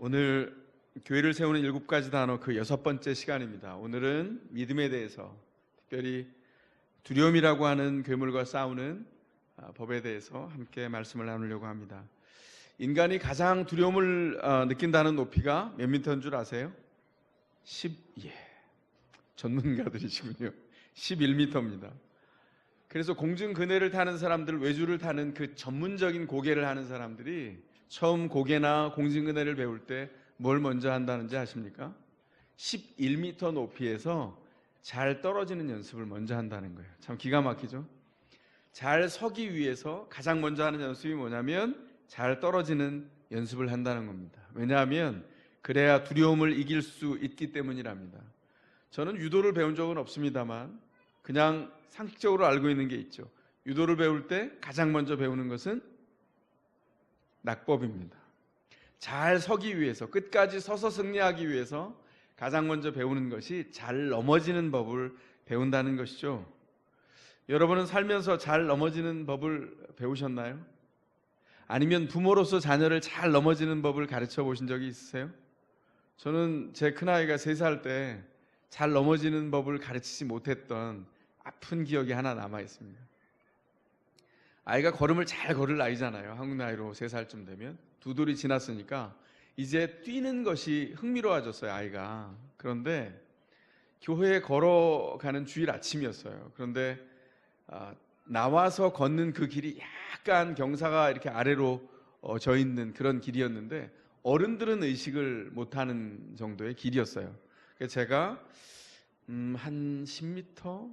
오늘 교회를 세우는 7가지 단어 그 6번째 시간입니다. 오늘은 믿음에 대해서, 특별히 두려움이라고 하는 괴물과 싸우는 법에 대해서 함께 말씀을 나누려고 합니다. 인간이 가장 두려움을 느낀다는 높이가 몇 미터인 줄 아세요? 전문가들이시군요. 11미터입니다. 그래서 공중근해를 타는 사람들, 외주를 타는 그 전문적인 고개를 하는 사람들이 처음 고개나 공중근해를 배울 때 뭘 먼저 한다는지 아십니까? 11m 높이에서 잘 떨어지는 연습을 먼저 한다는 거예요. 참 기가 막히죠? 잘 서기 위해서 가장 먼저 하는 연습이 뭐냐면 잘 떨어지는 연습을 한다는 겁니다. 왜냐하면 그래야 두려움을 이길 수 있기 때문이랍니다. 저는 유도를 배운 적은 없습니다만 그냥 상식적으로 알고 있는 게 있죠. 유도를 배울 때 가장 먼저 배우는 것은 낙법입니다. 잘 서기 위해서, 끝까지 서서 승리하기 위해서 가장 먼저 배우는 것이 잘 넘어지는 법을 배운다는 것이죠. 여러분은 살면서 잘 넘어지는 법을 배우셨나요? 아니면 부모로서 자녀를 잘 넘어지는 법을 가르쳐 보신 적이 있으세요? 저는 제 큰아이가 3살 때 잘 넘어지는 법을 가르치지 못했던 아픈 기억이 하나 남아 있습니다. 아이가 걸음을 잘 걸을 나이잖아요. 한국 나이로 3살쯤 되면. 2돌이 지났으니까 이제 뛰는 것이 흥미로워졌어요, 아이가. 그런데 교회에 걸어가는 주일 아침이었어요. 그런데 나와서 걷는 그 길이 약간 경사가 이렇게 아래로 져 있는 그런 길이었는데 어른들은 의식을 못하는 정도의 길이었어요. 그래서 제가 한 10m,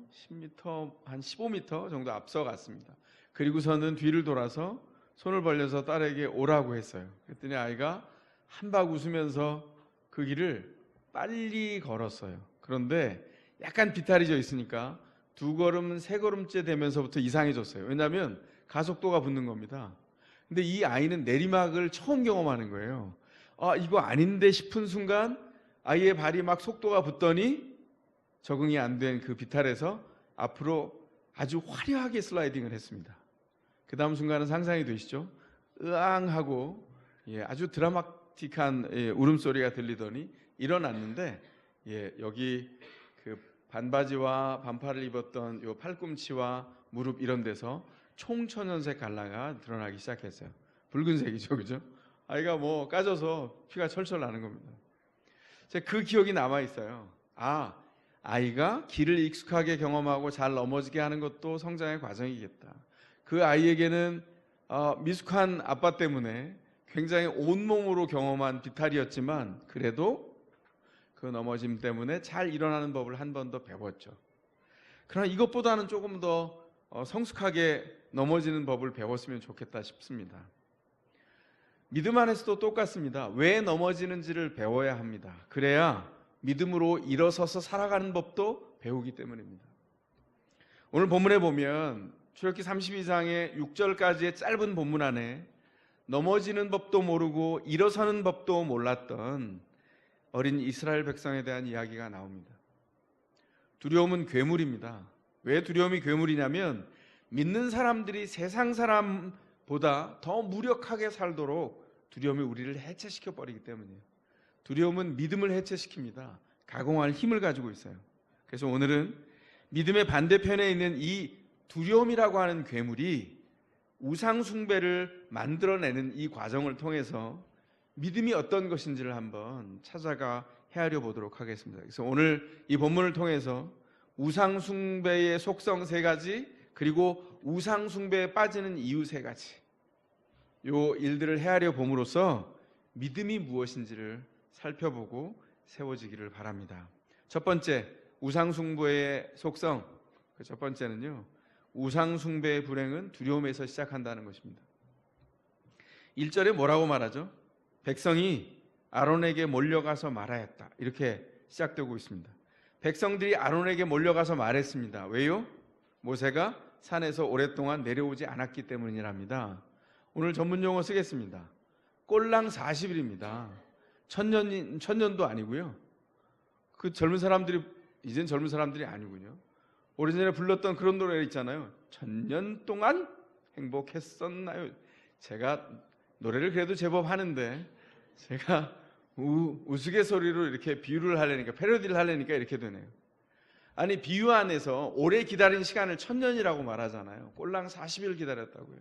한 15m 정도 앞서갔습니다. 그리고서는 뒤를 돌아서 손을 벌려서 딸에게 오라고 했어요. 그랬더니 아이가 한박 웃으면서 그 길을 빨리 걸었어요. 그런데 약간 비탈이 있으니까 2걸음, 3걸음째 되면서부터 이상해졌어요. 왜냐하면 가속도가 붙는 겁니다. 근데 이 아이는 내리막을 처음 경험하는 거예요. 이거 아닌데 싶은 순간 아이의 발이 막 속도가 붙더니 적응이 안 된 그 비탈에서 앞으로 아주 화려하게 슬라이딩을 했습니다. 그 다음 순간은 상상이 되시죠? 으앙 하고 아주 드라마틱한 울음소리가 들리더니 일어났는데 여기 그 반바지와 반팔을 입었던 요 팔꿈치와 무릎 이런 데서 총천연색 갈라가 드러나기 시작했어요. 붉은색이죠, 그죠? 아이가 뭐 까져서 피가 철철 나는 겁니다. 제가 그 기억이 남아 있어요. 아이가 길을 익숙하게 경험하고 잘 넘어지게 하는 것도 성장의 과정이겠다. 그 아이에게는 미숙한 아빠 때문에 굉장히 온몸으로 경험한 비탈이었지만 그래도 그 넘어짐 때문에 잘 일어나는 법을 한 번 더 배웠죠. 그러나 이것보다는 조금 더 성숙하게 넘어지는 법을 배웠으면 좋겠다 싶습니다. 믿음 안에서도 똑같습니다. 왜 넘어지는지를 배워야 합니다. 그래야 믿음으로 일어서서 살아가는 법도 배우기 때문입니다. 오늘 본문에 보면 출애굽기 32장의 6절까지의 짧은 본문 안에 넘어지는 법도 모르고 일어서는 법도 몰랐던 어린 이스라엘 백성에 대한 이야기가 나옵니다. 두려움은 괴물입니다. 왜 두려움이 괴물이냐면 믿는 사람들이 세상 사람보다 더 무력하게 살도록 두려움이 우리를 해체시켜 버리기 때문이에요. 두려움은 믿음을 해체시킵니다. 가공할 힘을 가지고 있어요. 그래서 오늘은 믿음의 반대편에 있는 이 두려움이라고 하는 괴물이 우상 숭배를 만들어내는 이 과정을 통해서 믿음이 어떤 것인지를 한번 찾아가 헤아려 보도록 하겠습니다. 그래서 오늘 이 본문을 통해서 우상 숭배의 속성 3가지, 그리고 우상 숭배에 빠지는 이유 3가지, 요 일들을 헤아려 봄으로써 믿음이 무엇인지를 살펴보고 세워지기를 바랍니다. 첫 번째, 우상 숭배의 속성. 그 첫 번째는요, 우상 숭배의 불행은 두려움에서 시작한다는 것입니다. 1절에 뭐라고 말하죠? 백성이 아론에게 몰려가서 말하였다. 이렇게 시작되고 있습니다. 백성들이 아론에게 몰려가서 말했습니다. 왜요? 모세가 산에서 오랫동안 내려오지 않았기 때문이랍니다. 오늘 전문 용어 쓰겠습니다. 꼴랑 40일입니다. 천년도 아니고요. 그 젊은 사람들이, 이젠 젊은 사람들이 아니군요. 오래전에 불렀던 그런 노래 있잖아요. 1000년 동안 행복했었나요? 제가 노래를 그래도 제법 하는데 제가 우스갯소리로 이렇게 비유를 하려니까, 패러디를 하려니까 이렇게 되네요. 아니, 비유 안에서 오래 기다린 시간을 1000년이라고 말하잖아요. 꼴랑 40일 기다렸다고요.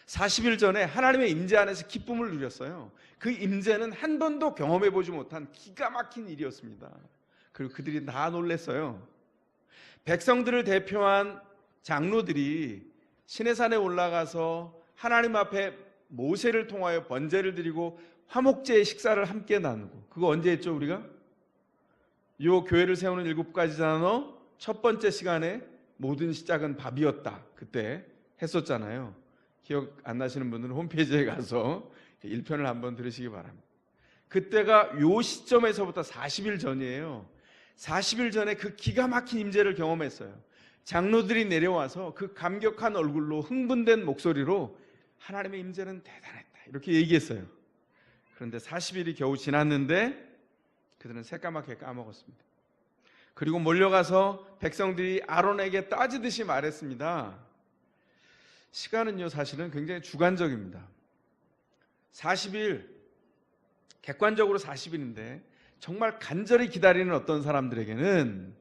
40일 전에 하나님의 임재 안에서 기쁨을 누렸어요. 그 임재는 한 번도 경험해 보지 못한 기가 막힌 일이었습니다. 그리고 그들이 다 놀랐어요. 백성들을 대표한 장로들이 시내산에 올라가서 하나님 앞에 모세를 통하여 번제를 드리고 화목제의 식사를 함께 나누고, 그거 언제 했죠 우리가? 요 교회를 세우는 7가지 단어 첫 번째 시간에 모든 시작은 밥이었다, 그때 했었잖아요. 기억 안 나시는 분들은 홈페이지에 가서 1편을 한번 들으시기 바랍니다. 그때가 요 시점에서부터 40일 전이에요. 40일 전에 그 기가 막힌 임재를 경험했어요. 장로들이 내려와서 그 감격한 얼굴로 흥분된 목소리로 하나님의 임재는 대단했다, 이렇게 얘기했어요. 그런데 40일이 겨우 지났는데 그들은 새까맣게 까먹었습니다. 그리고 몰려가서 백성들이 아론에게 따지듯이 말했습니다. 시간은요 사실은 굉장히 주관적입니다. 40일, 객관적으로 40일인데 정말 간절히 기다리는 어떤 사람들에게는,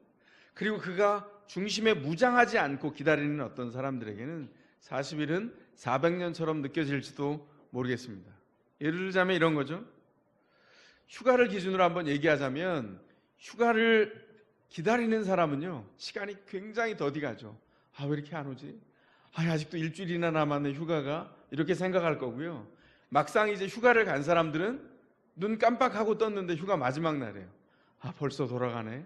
그리고 그가 중심에 무장하지 않고 기다리는 어떤 사람들에게는 40일은 400년처럼 느껴질지도 모르겠습니다. 예를 들자면 이런 거죠. 휴가를 기준으로 한번 얘기하자면, 휴가를 기다리는 사람은요 시간이 굉장히 더디 가죠. 아, 왜 이렇게 안 오지? 아직도 일주일이나 남았네 휴가가, 이렇게 생각할 거고요. 막상 이제 휴가를 간 사람들은 눈 깜빡하고 떴는데 휴가 마지막 날이에요. 아, 벌써 돌아가네,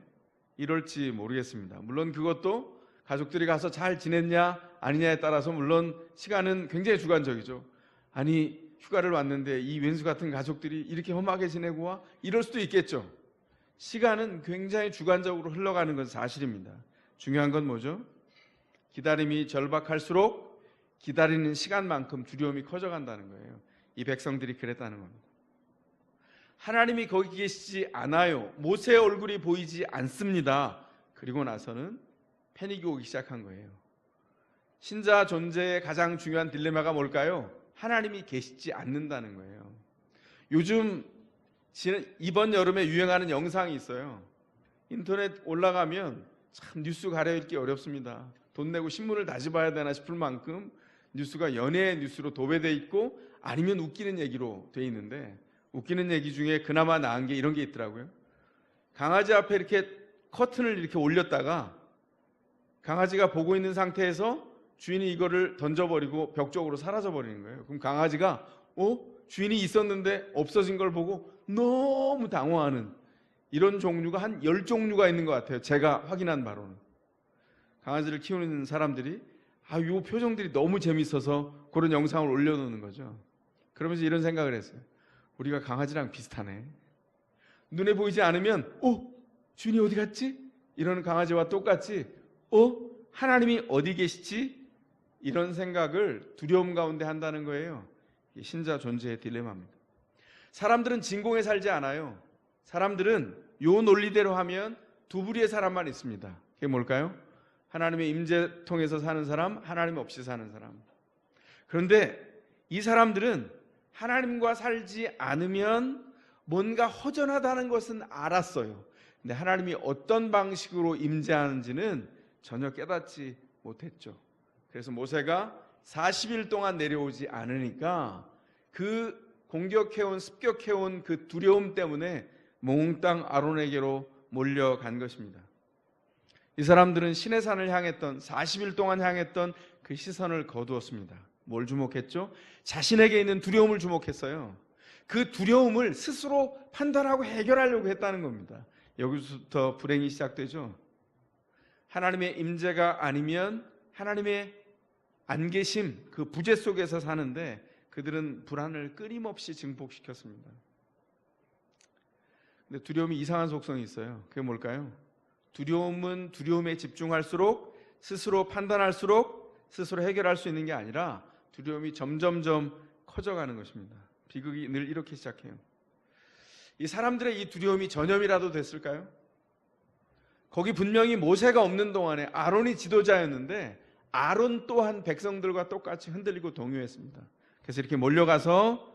이럴지 모르겠습니다. 물론 그것도 가족들이 가서 잘 지냈냐 아니냐에 따라서 물론 시간은 굉장히 주관적이죠. 아니, 휴가를 왔는데 이 왼수 같은 가족들이 이렇게 험하게 지내고 와? 이럴 수도 있겠죠. 시간은 굉장히 주관적으로 흘러가는 건 사실입니다. 중요한 건 뭐죠? 기다림이 절박할수록 기다리는 시간만큼 두려움이 커져간다는 거예요. 이 백성들이 그랬다는 겁니다. 하나님이 거기 계시지 않아요. 모세의 얼굴이 보이지 않습니다. 그리고 나서는 패닉이 오기 시작한 거예요. 신자 존재의 가장 중요한 딜레마가 뭘까요? 하나님이 계시지 않는다는 거예요. 요즘 이번 여름에 유행하는 영상이 있어요. 인터넷 올라가면 참 뉴스 가려읽기 어렵습니다. 돈 내고 신문을 다시 봐야 되나 싶을 만큼 뉴스가 연예 뉴스로 도배돼 있고, 아니면 웃기는 얘기로 돼 있는데, 웃기는 얘기 중에 그나마 나은 게 이런 게 있더라고요. 강아지 앞에 이렇게 커튼을 이렇게 올렸다가 강아지가 보고 있는 상태에서 주인이 이거를 던져버리고 벽 쪽으로 사라져버리는 거예요. 그럼 강아지가 주인이 있었는데 없어진 걸 보고 너무 당황하는, 이런 종류가 한 10종류가 있는 것 같아요. 제가 확인한 바로는. 강아지를 키우는 사람들이 요 표정들이 너무 재밌어서 그런 영상을 올려놓는 거죠. 그러면서 이런 생각을 했어요. 우리가 강아지랑 비슷하네. 눈에 보이지 않으면 주인이 어디 갔지? 이러는 강아지와 똑같이 하나님이 어디 계시지? 이런 생각을 두려움 가운데 한다는 거예요. 신자 존재의 딜레마입니다. 사람들은 진공에 살지 않아요. 사람들은 요 논리대로 하면 두 부류의 사람만 있습니다. 그게 뭘까요? 하나님의 임재 통해서 사는 사람, 하나님 없이 사는 사람. 그런데 이 사람들은 하나님과 살지 않으면 뭔가 허전하다는 것은 알았어요. 근데 하나님이 어떤 방식으로 임재하는지는 전혀 깨닫지 못했죠. 그래서 모세가 40일 동안 내려오지 않으니까 그 공격해온, 습격해온 그 두려움 때문에 몽땅 아론에게로 몰려간 것입니다. 이 사람들은 시내산을 향했던, 40일 동안 향했던 그 시선을 거두었습니다. 뭘 주목했죠? 자신에게 있는 두려움을 주목했어요. 그 두려움을 스스로 판단하고 해결하려고 했다는 겁니다. 여기서부터 불행이 시작되죠. 하나님의 임재가 아니면 하나님의 안 계심, 그 부재 속에서 사는데 그들은 불안을 끊임없이 증폭시켰습니다. 근데 두려움이 이상한 속성이 있어요. 그게 뭘까요? 두려움은 두려움에 집중할수록, 스스로 판단할수록 스스로 해결할 수 있는 게 아니라 두려움이 점점점 커져가는 것입니다. 비극이 늘 이렇게 시작해요. 이 사람들의 이 두려움이 전염이라도 됐을까요? 거기 분명히 모세가 없는 동안에 아론이 지도자였는데 아론 또한 백성들과 똑같이 흔들리고 동요했습니다. 그래서 이렇게 몰려가서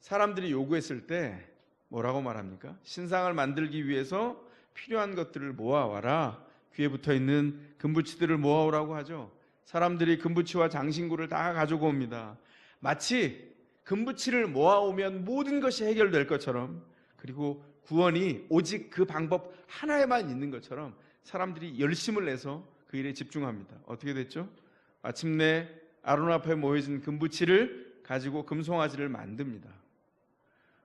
사람들이 요구했을 때 뭐라고 말합니까? 신상을 만들기 위해서 필요한 것들을 모아와라. 귀에 붙어있는 금붙이들을 모아오라고 하죠. 사람들이 금붙이와 장신구를 다 가지고 옵니다. 마치 금붙이를 모아오면 모든 것이 해결될 것처럼, 그리고 구원이 오직 그 방법 하나에만 있는 것처럼 사람들이 열심을 내서 그 일에 집중합니다. 어떻게 됐죠? 마침내 아론 앞에 모여진 금붙이를 가지고 금송아지를 만듭니다.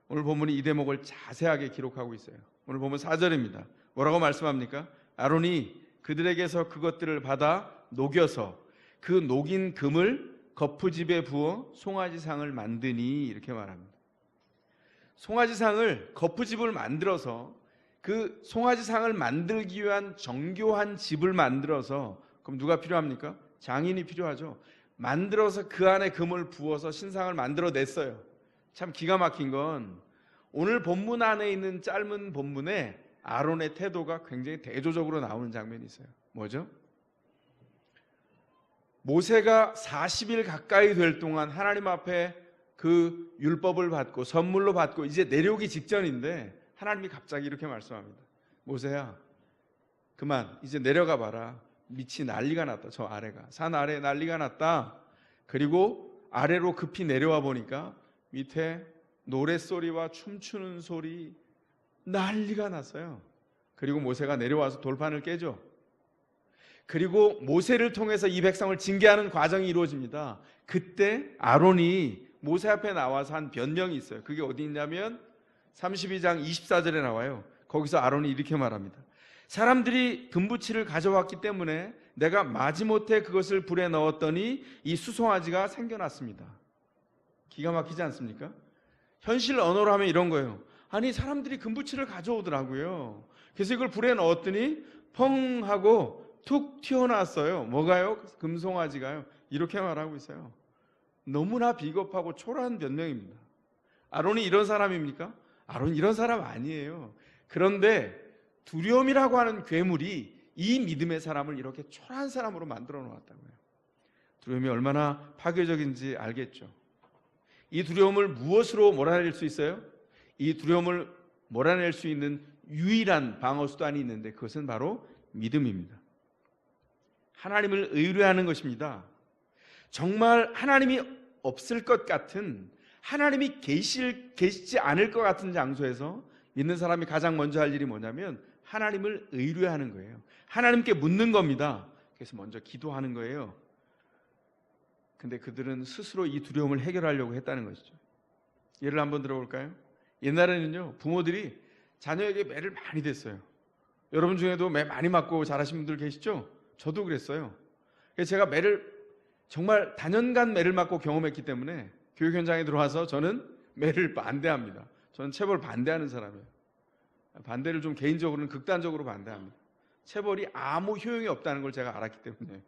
오늘 본문이 이 대목을 자세하게 기록하고 있어요. 오늘 본문 4절입니다. 뭐라고 말씀합니까? 아론이 그들에게서 그것들을 받아 녹여서 그 녹인 금을 거푸집에 부어 송아지상을 만드니, 이렇게 말합니다. 송아지상을, 거푸집을 만들어서 그 송아지상을 만들기 위한 정교한 집을 만들어서, 그럼 누가 필요합니까? 장인이 필요하죠. 만들어서 그 안에 금을 부어서 신상을 만들어냈어요. 참 기가 막힌 건 오늘 본문 안에 있는 짧은 본문에 아론의 태도가 굉장히 대조적으로 나오는 장면이 있어요. 뭐죠? 모세가 40일 가까이 될 동안 하나님 앞에 그 율법을 받고 선물로 받고 이제 내려오기 직전인데 하나님이 갑자기 이렇게 말씀합니다. 모세야, 그만 이제 내려가 봐라. 밑이 난리가 났다. 저 아래가, 산 아래에 난리가 났다. 그리고 아래로 급히 내려와 보니까 밑에 노랫소리와 춤추는 소리, 난리가 났어요. 그리고 모세가 내려와서 돌판을 깨죠. 그리고 모세를 통해서 이 백성을 징계하는 과정이 이루어집니다. 그때 아론이 모세 앞에 나와서 한 변명이 있어요. 그게 어디 있냐면 32장 24절에 나와요. 거기서 아론이 이렇게 말합니다. 사람들이 금붙이를 가져왔기 때문에 내가 마지못해 그것을 불에 넣었더니 이 수송아지가 생겨났습니다. 기가 막히지 않습니까? 현실 언어로 하면 이런 거예요. 아니, 사람들이 금붙이를 가져오더라고요. 그래서 이걸 불에 넣었더니 펑 하고 툭 튀어나왔어요. 뭐가요? 금송아지가요. 이렇게 말하고 있어요. 너무나 비겁하고 초라한 변명입니다. 아론이 이런 사람입니까? 아론이 이런 사람 아니에요. 그런데 두려움이라고 하는 괴물이 이 믿음의 사람을 이렇게 초라한 사람으로 만들어 놓았다고요. 두려움이 얼마나 파괴적인지 알겠죠. 이 두려움을 무엇으로 몰아낼 수 있어요? 이 두려움을 몰아낼 수 있는 유일한 방어 수단이 있는데 그것은 바로 믿음입니다. 하나님을 의뢰하는 것입니다. 정말 하나님이 없을 것 같은, 하나님이 계시지 않을 것 같은 장소에서 믿는 사람이 가장 먼저 할 일이 뭐냐면 하나님을 의뢰하는 거예요. 하나님께 묻는 겁니다. 그래서 먼저 기도하는 거예요. 근데 그들은 스스로 이 두려움을 해결하려고 했다는 것이죠. 예를 한번 들어볼까요? 옛날에는요, 부모들이 자녀에게 매를 많이 댔어요. 여러분 중에도 매 많이 맞고 자라신 분들 계시죠? 저도 그랬어요. 그래서 제가 매를 정말 단연간 매를 맞고 경험했기 때문에 교육 현장에 들어와서 저는 매를 반대합니다. 저는 체벌 반대하는 사람이에요. 반대를 좀 개인적으로는 극단적으로 반대합니다. 체벌이 아무 효용이 없다는 걸 제가 알았기 때문에.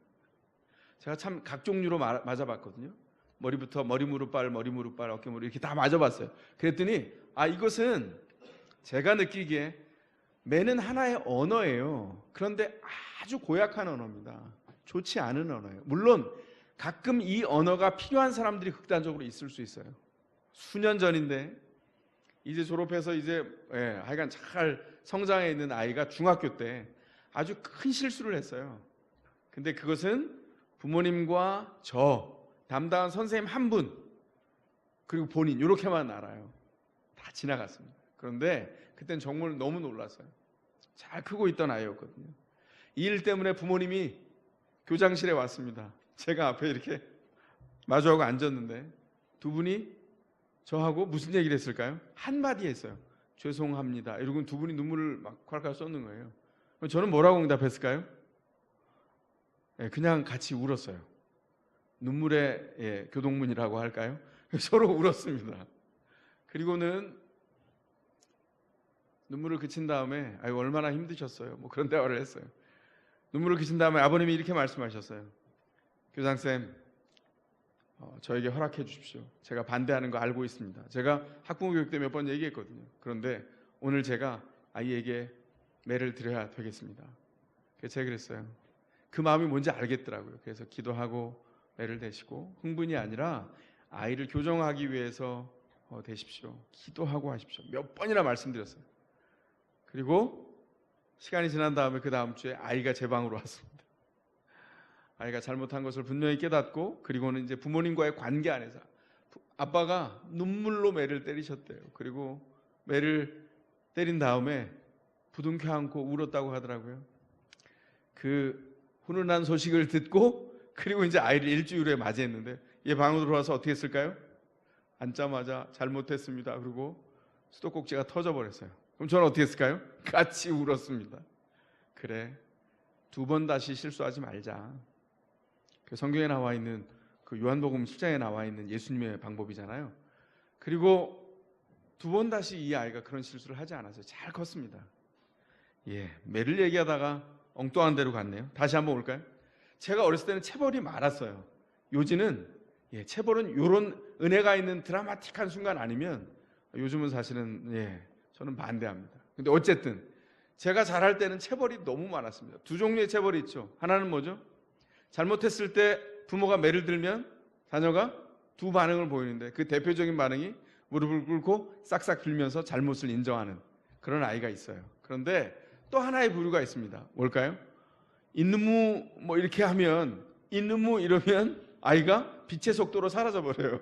제가 참 각 종류로 맞아봤거든요. 머리부터 머리 무릎 발, 머리 무릎 발, 어깨 무릎 이렇게 다 맞아봤어요. 그랬더니 이것은 제가 느끼기에 매는 하나의 언어예요. 그런데 아주 고약한 언어입니다. 좋지 않은 언어예요. 물론 가끔 이 언어가 필요한 사람들이 극단적으로 있을 수 있어요. 수년 전인데 이제 졸업해서 이제 하여간 잘 성장해 있는 아이가 중학교 때 아주 큰 실수를 했어요. 근데 그것은 부모님과 저, 담당한 선생님 한 분, 그리고 본인 이렇게만 알아요. 다 지나갔습니다. 그런데 그때는 정말 너무 놀랐어요. 잘 크고 있던 아이였거든요. 이 일 때문에 부모님이 교장실에 왔습니다. 제가 앞에 이렇게 마주하고 앉았는데 두 분이 저하고 무슨 얘기를 했을까요? 한마디 했어요. 죄송합니다. 이러고 두 분이 눈물을 막 콸콸 쏟는 거예요. 저는 뭐라고 응답했을까요? 그냥 같이 울었어요. 눈물의 교동문이라고 할까요? 서로 울었습니다. 그리고는 눈물을 그친 다음에 얼마나 힘드셨어요. 뭐 그런 대화를 했어요. 눈물을 그친 다음에 아버님이 이렇게 말씀하셨어요. 교장쌤, 저에게 허락해 주십시오. 제가 반대하는 거 알고 있습니다. 제가 학부모 교육 때 몇 번 얘기했거든요. 그런데 오늘 제가 아이에게 매를 드려야 되겠습니다. 그래서 제가 그랬어요. 그 마음이 뭔지 알겠더라고요. 그래서 기도하고 매를 대시고 흥분이 아니라 아이를 교정하기 위해서 되십시오. 기도하고 하십시오. 몇 번이나 말씀드렸어요. 그리고 시간이 지난 다음에 그 다음 주에 아이가 제 방으로 왔습니다. 아이가 잘못한 것을 분명히 깨닫고, 그리고는 이제 부모님과의 관계 안에서 아빠가 눈물로 매를 때리셨대요. 그리고 매를 때린 다음에 부둥켜 안고 울었다고 하더라고요. 그 훈훈한 소식을 듣고, 그리고 이제 아이를 일주일 후에 맞이했는데, 얘 방으로 들어와서 어떻게 했을까요? 앉자마자 잘못했습니다. 그리고 수도꼭지가 터져버렸어요. 그럼 저는 어떻게 했을까요? 같이 울었습니다. 그래, 2번 다시 실수하지 말자. 그 성경에 나와 있는, 그 요한복음 7장에 나와 있는 예수님의 방법이잖아요. 그리고 2번 다시 이 아이가 그런 실수를 하지 않았어요. 잘 컸습니다. 매를 얘기하다가 엉뚱한 데로 갔네요. 다시 한번 올까요? 제가 어렸을 때는 체벌이 많았어요. 요즘은 체벌은 이런 은혜가 있는 드라마틱한 순간 아니면, 요즘은 사실은 저는 반대합니다. 근데 어쨌든 제가 잘할 때는 체벌이 너무 많았습니다. 2종류의 체벌이 있죠. 하나는 뭐죠? 잘못했을 때 부모가 매를 들면 자녀가 2 반응을 보이는데, 그 대표적인 반응이 무릎을 꿇고 싹싹 빌면서 잘못을 인정하는 그런 아이가 있어요. 그런데 또 하나의 부류가 있습니다. 뭘까요? 인누무 뭐 이렇게 하면, 인누무 이러면 아이가 빛의 속도로 사라져버려요.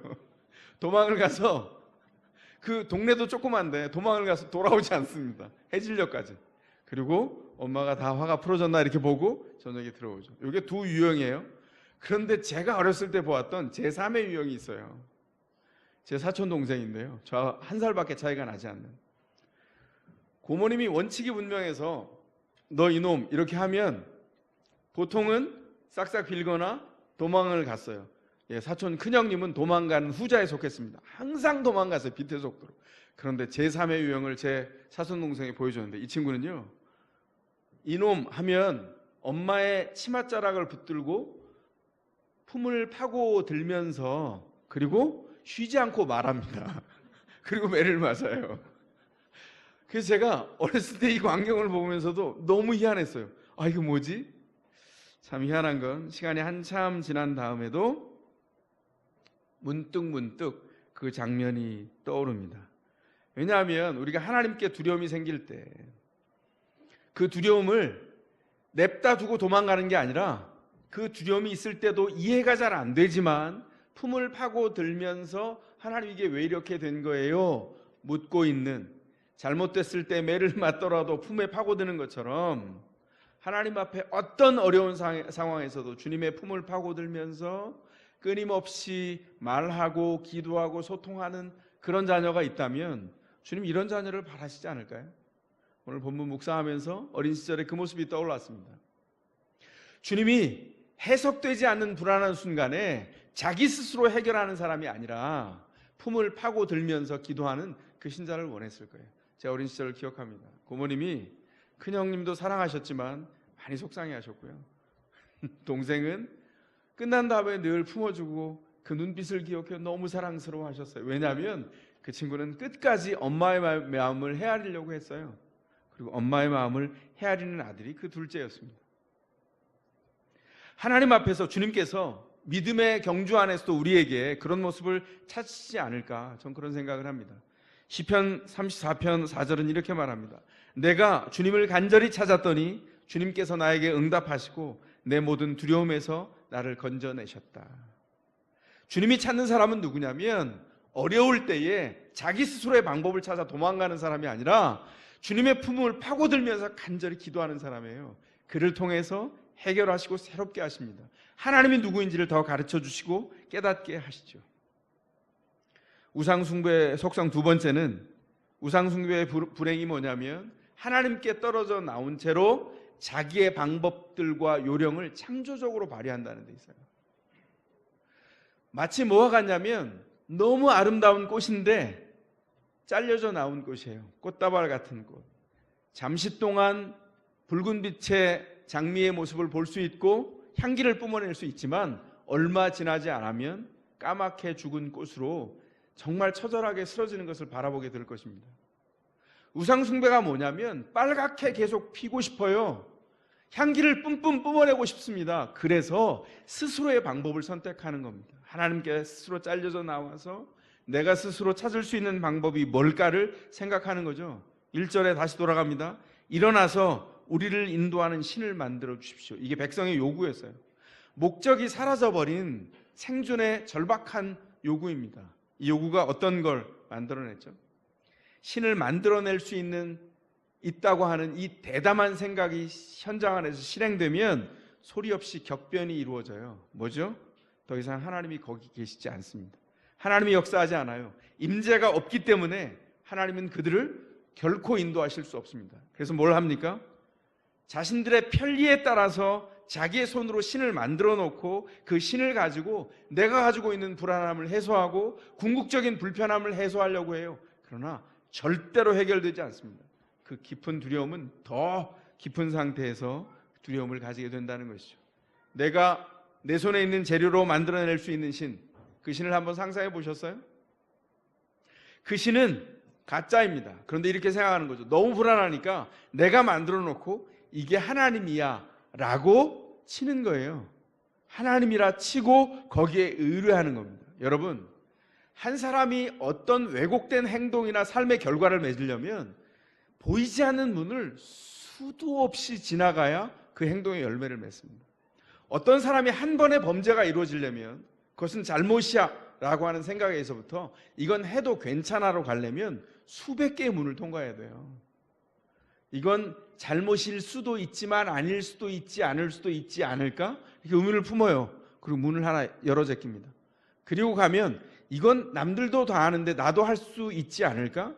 도망을 가서, 그 동네도 조그만데 도망을 가서 돌아오지 않습니다. 해질녘까지. 그리고 엄마가 다 화가 풀어졌나 이렇게 보고 저녁에 들어오죠. 이게 2 유형이에요. 그런데 제가 어렸을 때 보았던 제3의 유형이 있어요. 제 사촌 동생인데요, 저 1살밖에 차이가 나지 않는. 고모님이 원칙이 분명해서 너 이놈 이렇게 하면 보통은 싹싹 빌거나 도망을 갔어요. 사촌 큰형님은 도망가는 후자에 속했습니다. 항상 도망갔어요, 빛의 속도로. 그런데 제3의 유형을 제 사촌 동생이 보여줬는데, 이 친구는요, 이놈 하면 엄마의 치맛자락을 붙들고 품을 파고들면서, 그리고 쉬지 않고 말합니다. 그리고 매를 맞아요. 그래서 제가 어렸을 때 이 광경을 보면서도 너무 희한했어요. 아, 이거 뭐지? 참 희한한 건, 시간이 한참 지난 다음에도 문득 그 장면이 떠오릅니다. 왜냐하면 우리가 하나님께 두려움이 생길 때, 그 두려움을 냅다 두고 도망가는 게 아니라, 그 두려움이 있을 때도 이해가 잘 안 되지만 품을 파고들면서 하나님, 이게 왜 이렇게 된 거예요? 묻고 있는, 잘못됐을 때 매를 맞더라도 품에 파고드는 것처럼 하나님 앞에 어떤 어려운 상황에서도 주님의 품을 파고들면서 끊임없이 말하고 기도하고 소통하는 그런 자녀가 있다면, 주님 이런 자녀를 바라시지 않을까요? 오늘 본문 묵상하면서 어린 시절의 그 모습이 떠올랐습니다. 주님이 해석되지 않는 불안한 순간에 자기 스스로 해결하는 사람이 아니라 품을 파고들면서 기도하는 그 신자를 원했을 거예요. 제 어린 시절을 기억합니다. 고모님이 큰형님도 사랑하셨지만 많이 속상해하셨고요. 동생은 끝난 다음에 늘 품어주고 그 눈빛을 기억해 너무 사랑스러워하셨어요. 왜냐하면 그 친구는 끝까지 엄마의 마음을 헤아리려고 했어요. 그리고 엄마의 마음을 헤아리는 아들이 그 둘째였습니다. 하나님 앞에서 주님께서 믿음의 경주 안에서도 우리에게 그런 모습을 찾으시지 않을까, 전 그런 생각을 합니다. 시편 34편 4절은 이렇게 말합니다. 내가 주님을 간절히 찾았더니 주님께서 나에게 응답하시고 내 모든 두려움에서 나를 건져내셨다. 주님이 찾는 사람은 누구냐면, 어려울 때에 자기 스스로의 방법을 찾아 도망가는 사람이 아니라 주님의 품을 파고들면서 간절히 기도하는 사람이에요. 그를 통해서 해결하시고 새롭게 하십니다. 하나님이 누구인지를 더 가르쳐 주시고 깨닫게 하시죠. 우상숭배의 속성 2번째는, 우상숭배의 불행이 뭐냐면 하나님께 떨어져 나온 채로 자기의 방법들과 요령을 창조적으로 발휘한다는 데 있어요. 마치 뭐와 같냐면, 너무 아름다운 꽃인데 잘려져 나온 꽃이에요. 꽃다발 같은 꽃. 잠시 동안 붉은 빛의 장미의 모습을 볼 수 있고 향기를 뿜어낼 수 있지만, 얼마 지나지 않으면 까맣게 죽은 꽃으로 정말 처절하게 쓰러지는 것을 바라보게 될 것입니다. 우상숭배가 뭐냐면 빨갛게 계속 피고 싶어요. 향기를 뿜뿜 뿜어내고 싶습니다. 그래서 스스로의 방법을 선택하는 겁니다. 하나님께 스스로 잘려져 나와서 내가 스스로 찾을 수 있는 방법이 뭘까를 생각하는 거죠. 1절에 다시 돌아갑니다. 일어나서 우리를 인도하는 신을 만들어 주십시오. 이게 백성의 요구였어요. 목적이 사라져버린 생존의 절박한 요구입니다. 이 요구가 어떤 걸 만들어냈죠? 신을 만들어낼 수 있다고 하는 이 대담한 생각이 현장 안에서 실행되면 소리 없이 격변이 이루어져요. 뭐죠? 더 이상 하나님이 거기 계시지 않습니다. 하나님이 역사하지 않아요. 임재가 없기 때문에 하나님은 그들을 결코 인도하실 수 없습니다. 그래서 뭘 합니까? 자신들의 편리에 따라서 자기의 손으로 신을 만들어 놓고 그 신을 가지고 내가 가지고 있는 불안함을 해소하고 궁극적인 불편함을 해소하려고 해요. 그러나 절대로 해결되지 않습니다. 그 깊은 두려움은 더 깊은 상태에서 두려움을 가지게 된다는 것이죠. 내가 내 손에 있는 재료로 만들어낼 수 있는 신, 그 신을 한번 상상해 보셨어요? 그 신은 가짜입니다. 그런데 이렇게 생각하는 거죠. 너무 불안하니까 내가 만들어 놓고 이게 하나님이야 라고 치는 거예요. 하나님이라 치고 거기에 의뢰하는 겁니다. 여러분, 한 사람이 어떤 왜곡된 행동이나 삶의 결과를 맺으려면 보이지 않는 문을 수도 없이 지나가야 그 행동의 열매를 맺습니다. 어떤 사람이 한 번의 범죄가 이루어지려면 그것은 잘못이야 라고 하는 생각에서부터 이건 해도 괜찮아로 가려면 수백 개의 문을 통과해야 돼요. 이건 잘못일 수도 있지만 아닐 수도 있지 않을 수도 있지 않을까? 이렇게 의문을 품어요. 그리고 문을 하나 열어 제낍니다. 그리고 가면 이건 남들도 다 아는데 나도 할 수 있지 않을까?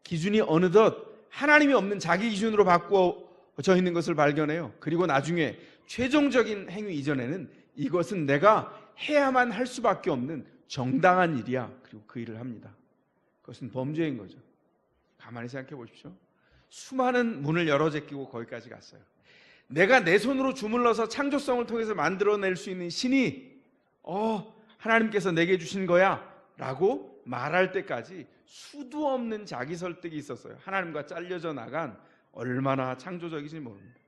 기준이 어느덧 하나님이 없는 자기 기준으로 바꾸어져 있는 것을 발견해요. 그리고 나중에 최종적인 행위 이전에는 이것은 내가 해야만 할 수밖에 없는 정당한 일이야. 그리고 그 일을 합니다. 그것은 범죄인 거죠. 가만히 생각해 보십시오. 수많은 문을 열어 제끼고 거기까지 갔어요. 내가 내 손으로 주물러서 창조성을 통해서 만들어낼 수 있는 신이 하나님께서 내게 주신 거야 라고 말할 때까지 수도 없는 자기 설득이 있었어요. 하나님과 잘려져 나간 얼마나 창조적인지 모릅니다.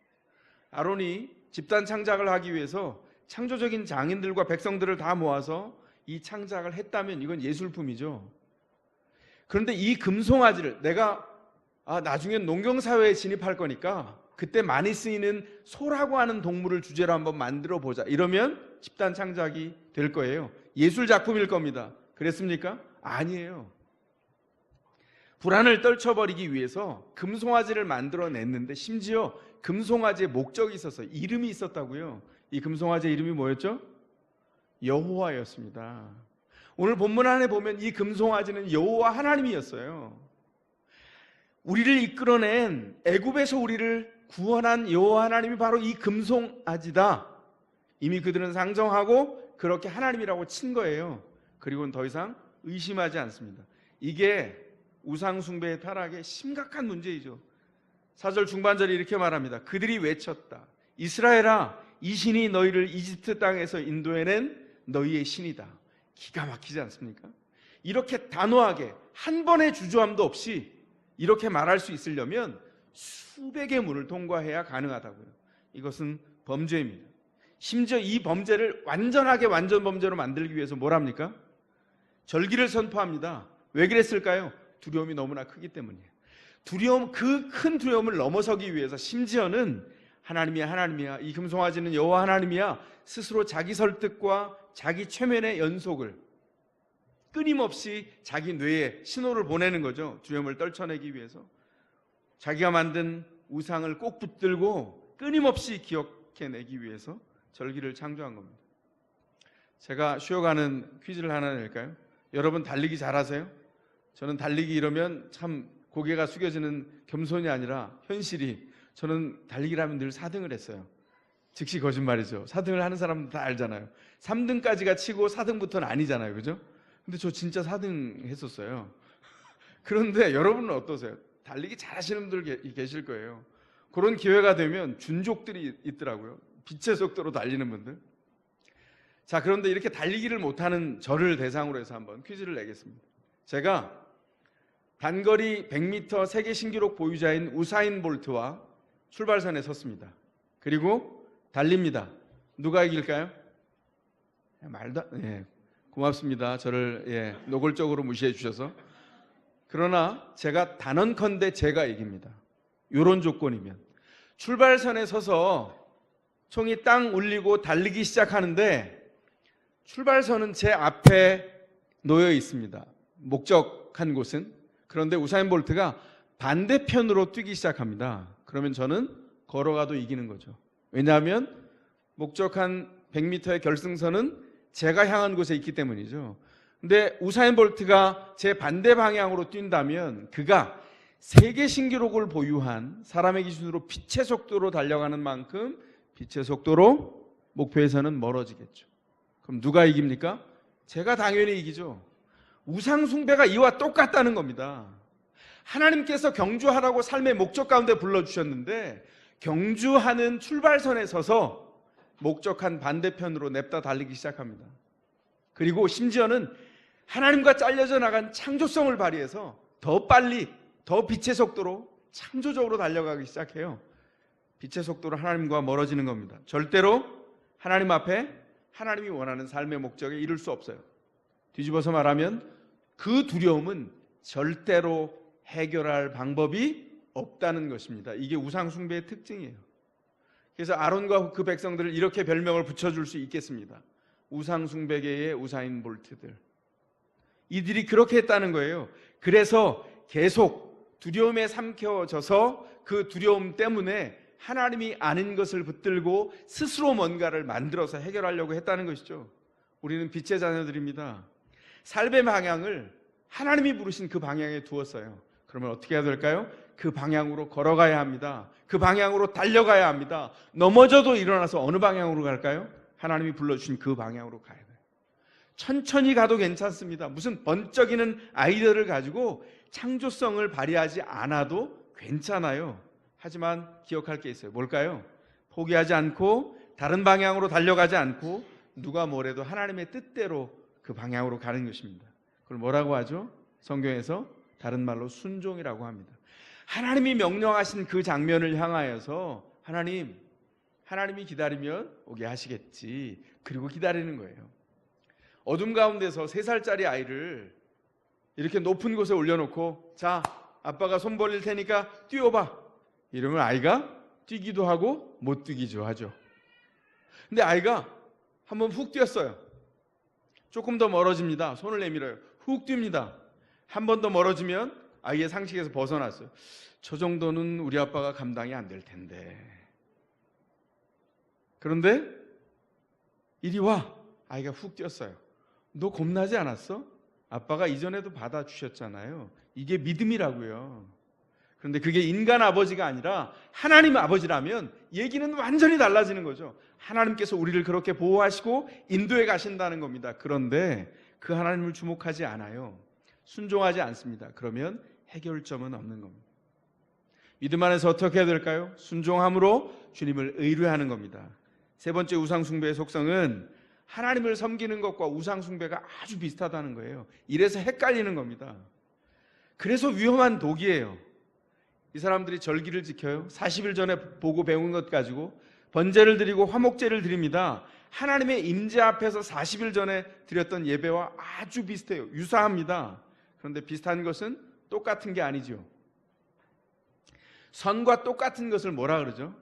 아론이 집단 창작을 하기 위해서 창조적인 장인들과 백성들을 다 모아서 이 창작을 했다면 이건 예술품이죠. 그런데 이 금송아지를 내가 나중엔 농경사회에 진입할 거니까 그때 많이 쓰이는 소라고 하는 동물을 주제로 한번 만들어 보자. 이러면 집단 창작이 될 거예요. 예술 작품일 겁니다. 그랬습니까? 아니에요. 불안을 떨쳐버리기 위해서 금송아지를 만들어냈는데 심지어 금송아지의 목적이 있었어요. 이름이 있었다고요. 이 금송아지의 이름이 뭐였죠? 여호와였습니다. 오늘 본문 안에 보면 이 금송아지는 여호와 하나님이었어요. 우리를 이끌어낸 애굽에서 우리를 구원한 여호와 하나님이 바로 이 금송아지다. 이미 그들은 상정하고 그렇게 하나님이라고 친 거예요. 그리고는 더 이상 의심하지 않습니다. 이게 우상숭배의 타락의 심각한 문제이죠. 4절 중반절이 이렇게 말합니다. 그들이 외쳤다. 이스라엘아, 이 신이 너희를 이집트 땅에서 인도해낸 너희의 신이다. 기가 막히지 않습니까? 이렇게 단호하게 한 번의 주저함도 없이 이렇게 말할 수 있으려면 수백의 문을 통과해야 가능하다고요. 이것은 범죄입니다. 심지어 이 범죄를 완전하게 완전 범죄로 만들기 위해서 뭘 합니까? 절기를 선포합니다. 왜 그랬을까요? 두려움이 너무나 크기 때문이에요. 그 큰 두려움을 넘어서기 위해서 심지어는 하나님이야, 이 금송아지는 여호와 하나님이야, 스스로 자기 설득과 자기 최면의 연속을 끊임없이 자기 뇌에 신호를 보내는 거죠. 두려움을 떨쳐내기 위해서 자기가 만든 우상을 꼭 붙들고 끊임없이 기억해내기 위해서 절기를 창조한 겁니다. 제가 쉬어가는 퀴즈를 하나 낼까요? 여러분 달리기 잘하세요? 저는 달리기 이러면 참 고개가 숙여지는 겸손이 아니라 현실이, 저는 달리기를 하면 늘 4등을 했어요. 즉시 거짓말이죠. 4등을 하는 사람들 다 알잖아요. 3등까지가 치고 4등부터는 아니잖아요. 그죠? 근데 저 진짜 4등 했었어요. 그런데 여러분은 어떠세요? 달리기 잘하시는 분들 계실 거예요. 그런 기회가 되면 준족들이 있더라고요. 빛의 속도로 달리는 분들. 자, 그런데 이렇게 달리기를 못하는 저를 대상으로 해서 한번 퀴즈를 내겠습니다. 제가 단거리 100m 세계 신기록 보유자인 우사인 볼트와 출발선에 섰습니다. 그리고 달립니다. 누가 이길까요? 고맙습니다. 저를 노골적으로 무시해 주셔서. 그러나 제가 단언컨대 제가 이깁니다. 이런 조건이면. 출발선에 서서 총이 땅 울리고 달리기 시작하는데 출발선은 제 앞에 놓여 있습니다. 목적한 곳은. 그런데 우사인 볼트가 반대편으로 뛰기 시작합니다. 그러면 저는 걸어가도 이기는 거죠. 왜냐하면 목적한 100m의 결승선은 제가 향한 곳에 있기 때문이죠. 근데 우사인 볼트가 제 반대 방향으로 뛴다면 그가 세계 신기록을 보유한 사람의 기준으로 빛의 속도로 달려가는 만큼 빛의 속도로 목표에서는 멀어지겠죠. 그럼 누가 이깁니까? 제가 당연히 이기죠. 우상 숭배가 이와 똑같다는 겁니다. 하나님께서 경주하라고 삶의 목적 가운데 불러주셨는데 경주하는 출발선에 서서 목적한 반대편으로 냅다 달리기 시작합니다. 그리고 심지어는 하나님과 잘려져 나간 창조성을 발휘해서 더 빨리, 더 빛의 속도로 창조적으로 달려가기 시작해요. 빛의 속도로 하나님과 멀어지는 겁니다. 절대로 하나님 앞에 하나님이 원하는 삶의 목적에 이룰 수 없어요. 뒤집어서 말하면 그 두려움은 절대로 해결할 방법이 없다는 것입니다. 이게 우상 숭배의 특징이에요. 그래서 아론과 그 백성들을 이렇게 별명을 붙여줄 수 있겠습니다. 우상 숭배계의 우사인 볼트들. 이들이 그렇게 했다는 거예요. 그래서 계속 두려움에 삼켜져서 그 두려움 때문에 하나님이 아닌 것을 붙들고 스스로 뭔가를 만들어서 해결하려고 했다는 것이죠. 우리는 빛의 자녀들입니다. 삶의 방향을 하나님이 부르신 그 방향에 두었어요. 그러면 어떻게 해야 될까요? 그 방향으로 걸어가야 합니다. 그 방향으로 달려가야 합니다. 넘어져도 일어나서 어느 방향으로 갈까요? 하나님이 불러주신 그 방향으로 가야 돼요. 천천히 가도 괜찮습니다. 무슨 번쩍이는 아이디어를 가지고 창조성을 발휘하지 않아도 괜찮아요. 하지만 기억할 게 있어요. 뭘까요? 포기하지 않고 다른 방향으로 달려가지 않고 누가 뭐래도 하나님의 뜻대로 그 방향으로 가는 것입니다. 그걸 뭐라고 하죠? 성경에서 다른 말로 순종이라고 합니다. 하나님이 명령하신 그 장면을 향하여서 하나님이 기다리면 오게 하시겠지. 그리고 기다리는 거예요. 어둠 가운데서 3살짜리 아이를 이렇게 높은 곳에 올려놓고 자, 아빠가 손 벌릴 테니까 뛰어봐. 이러면 아이가 뛰기도 하고 못 뛰기도 하죠. 근데 아이가 한번 훅 뛰었어요. 조금 더 멀어집니다. 손을 내밀어요. 훅 뜁니다. 한 번 더 멀어지면 아이의 상식에서 벗어났어요. 저 정도는 우리 아빠가 감당이 안 될 텐데. 그런데 이리 와. 아이가 훅 뛰었어요. 너 겁나지 않았어? 아빠가 이전에도 받아주셨잖아요. 이게 믿음이라고요. 그런데 그게 인간 아버지가 아니라 하나님 아버지라면 얘기는 완전히 달라지는 거죠. 하나님께서 우리를 그렇게 보호하시고 인도해 가신다는 겁니다. 그런데 그 하나님을 주목하지 않아요. 순종하지 않습니다. 그러면 해결점은 없는 겁니다. 믿음 안에서 어떻게 해야 될까요? 순종함으로 주님을 의뢰하는 겁니다. 세 번째 우상 숭배의 속성은 하나님을 섬기는 것과 우상 숭배가 아주 비슷하다는 거예요. 이래서 헷갈리는 겁니다. 그래서 위험한 독이에요. 이 사람들이 절기를 지켜요. 40일 전에 보고 배운 것 가지고 번제를 드리고 화목제를 드립니다. 하나님의 임재 앞에서 40일 전에 드렸던 예배와 아주 비슷해요. 유사합니다. 그런데 비슷한 것은 똑같은 게 아니죠. 선과 똑같은 것을 뭐라 그러죠?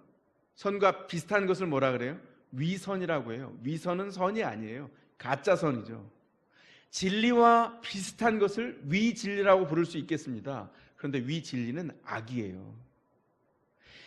선과 비슷한 것을 뭐라 그래요? 위선이라고 해요. 위선은 선이 아니에요. 가짜 선이죠. 진리와 비슷한 것을 위진리라고 부를 수 있겠습니다. 그런데 위진리는 악이에요.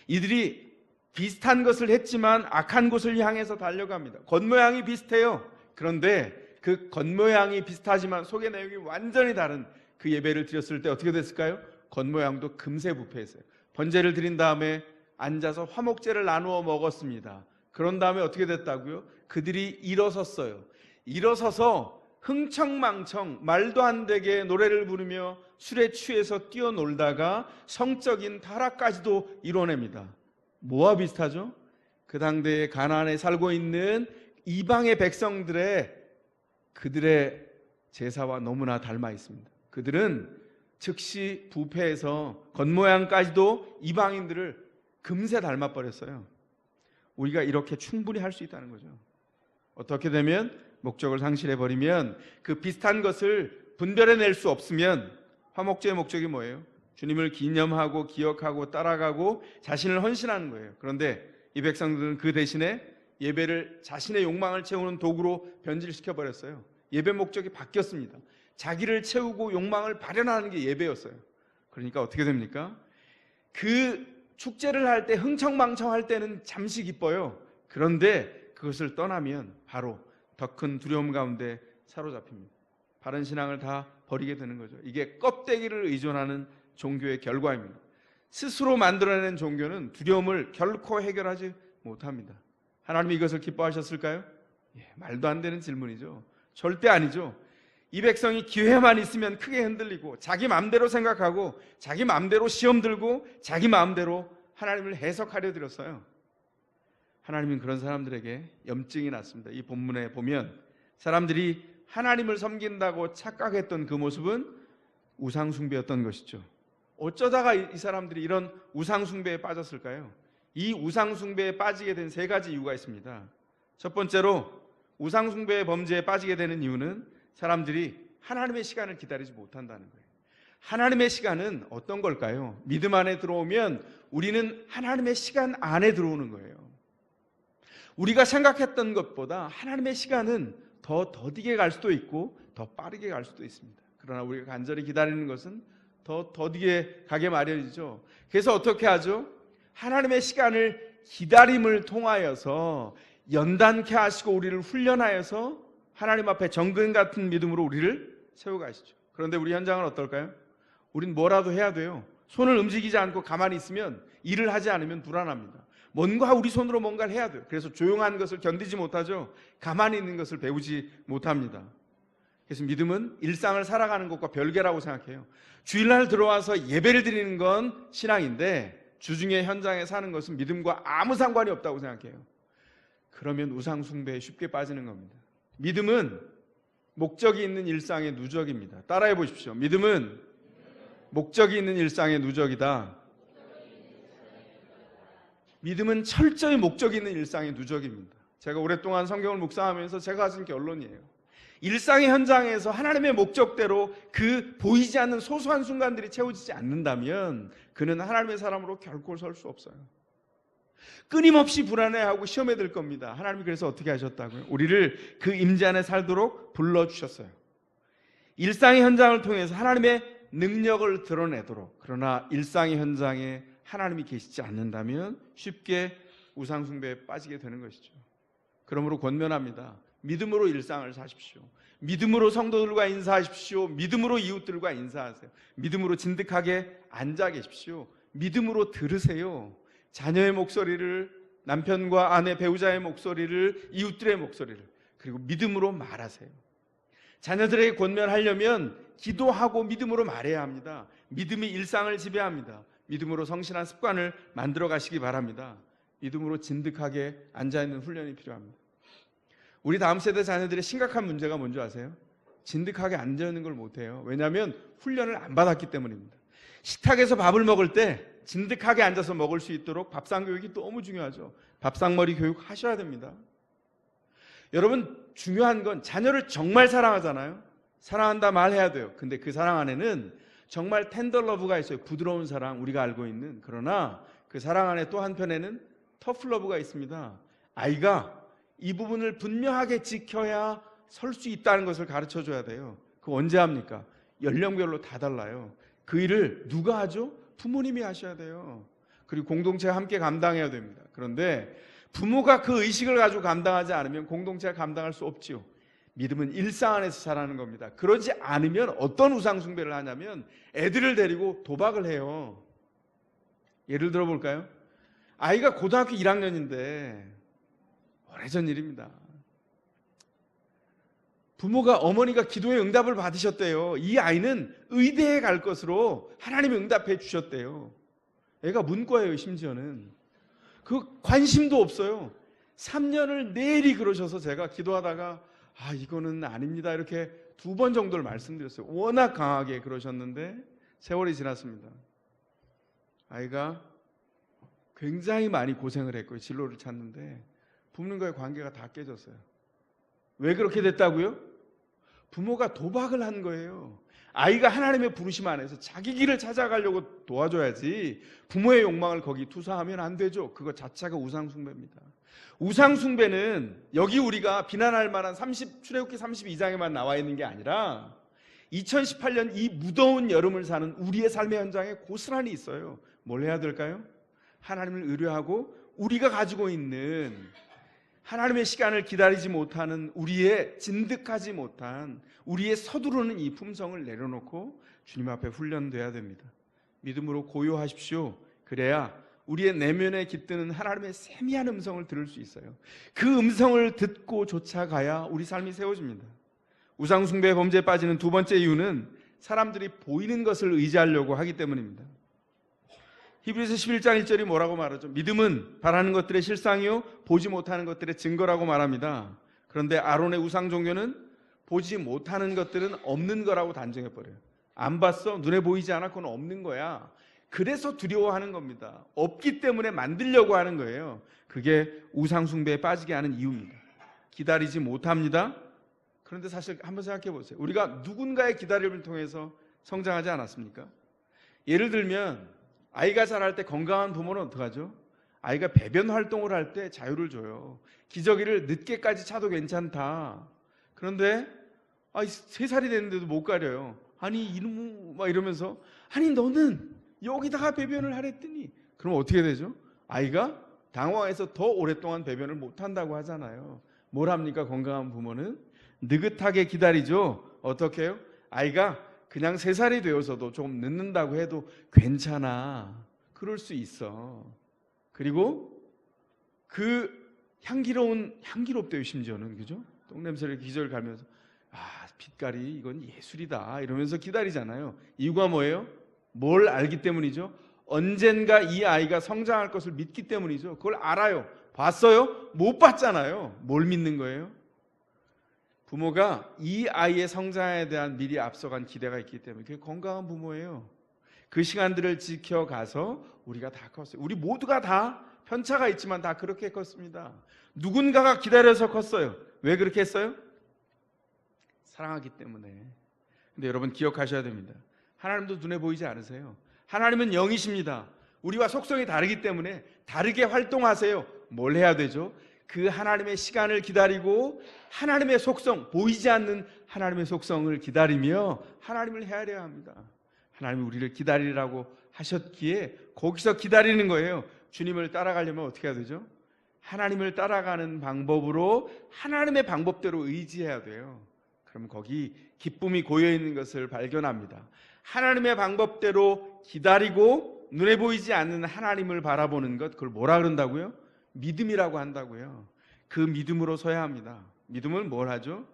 이들이 비슷한 것을 했지만 악한 곳을 향해서 달려갑니다. 겉모양이 비슷해요. 그런데 그 겉모양이 비슷하지만 속의 내용이 완전히 다른 그 예배를 드렸을 때 어떻게 됐을까요? 겉모양도 금세 부패했어요. 번제를 드린 다음에 앉아서 화목제를 나누어 먹었습니다. 그런 다음에 어떻게 됐다고요? 그들이 일어섰어요. 일어서서 흥청망청 말도 안 되게 노래를 부르며 술에 취해서 뛰어놀다가 성적인 타락까지도 이뤄냅니다. 뭐와 비슷하죠? 그 당대에 가나안에 살고 있는 이방의 백성들의 그들의 제사와 너무나 닮아 있습니다. 그들은 즉시 부패해서 겉모양까지도 이방인들을 금세 닮아버렸어요. 우리가 이렇게 충분히 할 수 있다는 거죠. 어떻게 되면 목적을 상실해 버리면, 그 비슷한 것을 분별해낼 수 없으면 화목제의 목적이 뭐예요? 주님을 기념하고 기억하고 따라가고 자신을 헌신하는 거예요. 그런데 이 백성들은 그 대신에 예배를 자신의 욕망을 채우는 도구로 변질시켜 버렸어요. 예배 목적이 바뀌었습니다. 자기를 채우고 욕망을 발현하는 게 예배였어요. 그러니까 어떻게 됩니까? 그 축제를 할 때 흥청망청할 때는 잠시 기뻐요. 그런데 그것을 떠나면 바로 더 큰 두려움 가운데 사로잡힙니다. 바른 신앙을 다 버리게 되는 거죠. 이게 껍데기를 의존하는 종교의 결과입니다. 스스로 만들어낸 종교는 두려움을 결코 해결하지 못합니다. 하나님이 이것을 기뻐하셨을까요? 말도 안 되는 질문이죠. 절대 아니죠. 이 백성이 기회만 있으면 크게 흔들리고 자기 마음대로 생각하고 자기 마음대로 시험 들고 자기 마음대로 하나님을 해석하려 들었어요. 하나님은 그런 사람들에게 염증이 났습니다. 이 본문에 보면 사람들이 하나님을 섬긴다고 착각했던 그 모습은 우상숭배였던 것이죠. 어쩌다가 이 사람들이 이런 우상숭배에 빠졌을까요? 이 우상숭배에 빠지게 된 세 가지 이유가 있습니다. 첫 번째로 우상숭배의 범죄에 빠지게 되는 이유는 사람들이 하나님의 시간을 기다리지 못한다는 거예요. 하나님의 시간은 어떤 걸까요? 믿음 안에 들어오면 우리는 하나님의 시간 안에 들어오는 거예요. 우리가 생각했던 것보다 하나님의 시간은 더 더디게 갈 수도 있고 더 빠르게 갈 수도 있습니다. 그러나 우리가 간절히 기다리는 것은 더 더디게 가게 마련이죠. 그래서 어떻게 하죠? 하나님의 시간을 기다림을 통하여서 연단케 하시고 우리를 훈련하여서 하나님 앞에 정금 같은 믿음으로 우리를 세워가시죠. 그런데 우리 현장은 어떨까요? 우린 뭐라도 해야 돼요. 손을 움직이지 않고 가만히 있으면, 일을 하지 않으면 불안합니다. 뭔가 우리 손으로 뭔가를 해야 돼요. 그래서 조용한 것을 견디지 못하죠. 가만히 있는 것을 배우지 못합니다. 그래서 믿음은 일상을 살아가는 것과 별개라고 생각해요. 주일날 들어와서 예배를 드리는 건 신앙인데 주중에 현장에 사는 것은 믿음과 아무 상관이 없다고 생각해요. 그러면 우상숭배에 쉽게 빠지는 겁니다. 믿음은 목적이 있는 일상의 누적입니다. 따라해 보십시오. 믿음은 목적이 있는 일상의 누적이다. 믿음은 철저히 목적이 있는 일상의 누적입니다. 제가 오랫동안 성경을 묵상하면서 제가 가진 결론이에요. 일상의 현장에서 하나님의 목적대로 그 보이지 않는 소소한 순간들이 채워지지 않는다면 그는 하나님의 사람으로 결코 설 수 없어요. 끊임없이 불안해하고 시험에 들 겁니다. 하나님이 그래서 어떻게 하셨다고요? 우리를 그 임재 안에 살도록 불러주셨어요. 일상의 현장을 통해서 하나님의 능력을 드러내도록. 그러나 일상의 현장에 하나님이 계시지 않는다면 쉽게 우상숭배에 빠지게 되는 것이죠. 그러므로 권면합니다. 믿음으로 일상을 사십시오. 믿음으로 성도들과 인사하십시오. 믿음으로 이웃들과 인사하세요. 믿음으로 진득하게 앉아 계십시오. 믿음으로 들으세요. 자녀의 목소리를, 남편과 아내, 배우자의 목소리를, 이웃들의 목소리를, 그리고 믿음으로 말하세요. 자녀들에게 권면하려면 기도하고 믿음으로 말해야 합니다. 믿음이 일상을 지배합니다. 믿음으로 성실한 습관을 만들어 가시기 바랍니다. 믿음으로 진득하게 앉아있는 훈련이 필요합니다. 우리 다음 세대 자녀들의 심각한 문제가 뭔지 아세요? 진득하게 앉아있는 걸 못해요. 왜냐하면 훈련을 안 받았기 때문입니다. 식탁에서 밥을 먹을 때 진득하게 앉아서 먹을 수 있도록 밥상 교육이 너무 중요하죠. 밥상머리 교육 하셔야 됩니다. 여러분, 중요한 건 자녀를 정말 사랑하잖아요. 사랑한다 말해야 돼요. 근데 그 사랑 안에는 정말 텐더러브가 있어요. 부드러운 사랑, 우리가 알고 있는. 그러나 그 사랑 안에 또 한편에는 터프러브가 있습니다. 아이가 이 부분을 분명하게 지켜야 설 수 있다는 것을 가르쳐줘야 돼요. 그거 언제 합니까? 연령별로 다 달라요. 그 일을 누가 하죠? 부모님이 하셔야 돼요. 그리고 공동체가 함께 감당해야 됩니다. 그런데 부모가 그 의식을 가지고 감당하지 않으면 공동체가 감당할 수 없지요. 믿음은 일상 안에서 자라는 겁니다. 그러지 않으면 어떤 우상숭배를 하냐면 애들을 데리고 도박을 해요. 예를 들어 볼까요? 아이가 고등학교 1학년인데 오래전 일입니다. 부모가, 어머니가 기도의 응답을 받으셨대요. 이 아이는 의대에 갈 것으로 하나님이 응답해 주셨대요. 애가 문과예요. 심지어는 그 관심도 없어요. 3년을 내리 그러셔서 제가 기도하다가 이거는 아닙니다 이렇게 2번 정도를 말씀드렸어요. 워낙 강하게 그러셨는데 세월이 지났습니다. 아이가 굉장히 많이 고생을 했고요. 진로를 찾는데 부모님과의 관계가 다 깨졌어요. 왜 그렇게 됐다고요? 부모가 도박을 한 거예요. 아이가 하나님의 부르심 안에서 자기 길을 찾아가려고 도와줘야지 부모의 욕망을 거기 투사하면 안 되죠. 그거 자체가 우상숭배입니다. 우상숭배는 여기 우리가 비난할 만한 출애굽기 32장에만 나와 있는 게 아니라 2018년 이 무더운 여름을 사는 우리의 삶의 현장에 고스란히 있어요. 뭘 해야 될까요? 하나님을 의뢰하고 우리가 가지고 있는 하나님의 시간을 기다리지 못하는 우리의 진득하지 못한 우리의 서두르는 이 품성을 내려놓고 주님 앞에 훈련돼야 됩니다. 믿음으로 고요하십시오. 그래야 우리의 내면에 깃드는 하나님의 세미한 음성을 들을 수 있어요. 그 음성을 듣고 쫓아가야 우리 삶이 세워집니다. 우상숭배 범죄에 빠지는 두 번째 이유는 사람들이 보이는 것을 의지하려고 하기 때문입니다. 히브리서 11장 1절이 뭐라고 말하죠? 믿음은 바라는 것들의 실상이요 보지 못하는 것들의 증거라고 말합니다. 그런데 아론의 우상 종교는 보지 못하는 것들은 없는 거라고 단정해버려요. 안 봤어? 눈에 보이지 않아? 그건 없는 거야. 그래서 두려워하는 겁니다. 없기 때문에 만들려고 하는 거예요. 그게 우상숭배에 빠지게 하는 이유입니다. 기다리지 못합니다. 그런데 사실 한번 생각해 보세요. 우리가 누군가의 기다림을 통해서 성장하지 않았습니까? 예를 들면 아이가 자랄 때 건강한 부모는 어떡하죠? 아이가 배변 활동을 할 때 자유를 줘요. 기저귀를 늦게까지 차도 괜찮다. 그런데 3살이 됐는데도 못 가려요. 아니 이놈 막 이러면서 아니 너는 여기다가 배변을 하랬더니 그럼 어떻게 되죠? 아이가 당황해서 더 오랫동안 배변을 못한다고 하잖아요. 뭘 합니까? 건강한 부모는 느긋하게 기다리죠. 어떻게 해요? 아이가 그냥 3살이 되어서도 좀 늦는다고 해도 괜찮아. 그럴 수 있어. 그리고 그 향기롭대요. 심지어는 그죠? 똥냄새를 기저를 갈면서 빛깔이 이건 예술이다 이러면서 기다리잖아요. 이유가 뭐예요? 뭘 알기 때문이죠? 언젠가 이 아이가 성장할 것을 믿기 때문이죠. 그걸 알아요. 봤어요? 못 봤잖아요. 뭘 믿는 거예요? 부모가 이 아이의 성장에 대한 미리 앞서간 기대가 있기 때문에 그게 건강한 부모예요. 그 시간들을 지켜가서 우리가 다 컸어요. 우리 모두가 다 편차가 있지만 다 그렇게 컸습니다. 누군가가 기다려서 컸어요. 왜 그렇게 했어요? 사랑하기 때문에. 근데 여러분 기억하셔야 됩니다. 하나님도 눈에 보이지 않으세요? 하나님은 영이십니다. 우리와 속성이 다르기 때문에 다르게 활동하세요. 뭘 해야 되죠? 그 하나님의 시간을 기다리고 하나님의 속성, 보이지 않는 하나님의 속성을 기다리며 하나님을 헤아려야 합니다. 하나님이 우리를 기다리라고 하셨기에 거기서 기다리는 거예요. 주님을 따라가려면 어떻게 해야 되죠? 하나님을 따라가는 방법으로 하나님의 방법대로 의지해야 돼요. 그럼 거기 기쁨이 고여있는 것을 발견합니다. 하나님의 방법대로 기다리고 눈에 보이지 않는 하나님을 바라보는 것, 그걸 뭐라 그런다고요? 믿음이라고 한다고요. 그 믿음으로 서야 합니다. 믿음은 뭘 하죠?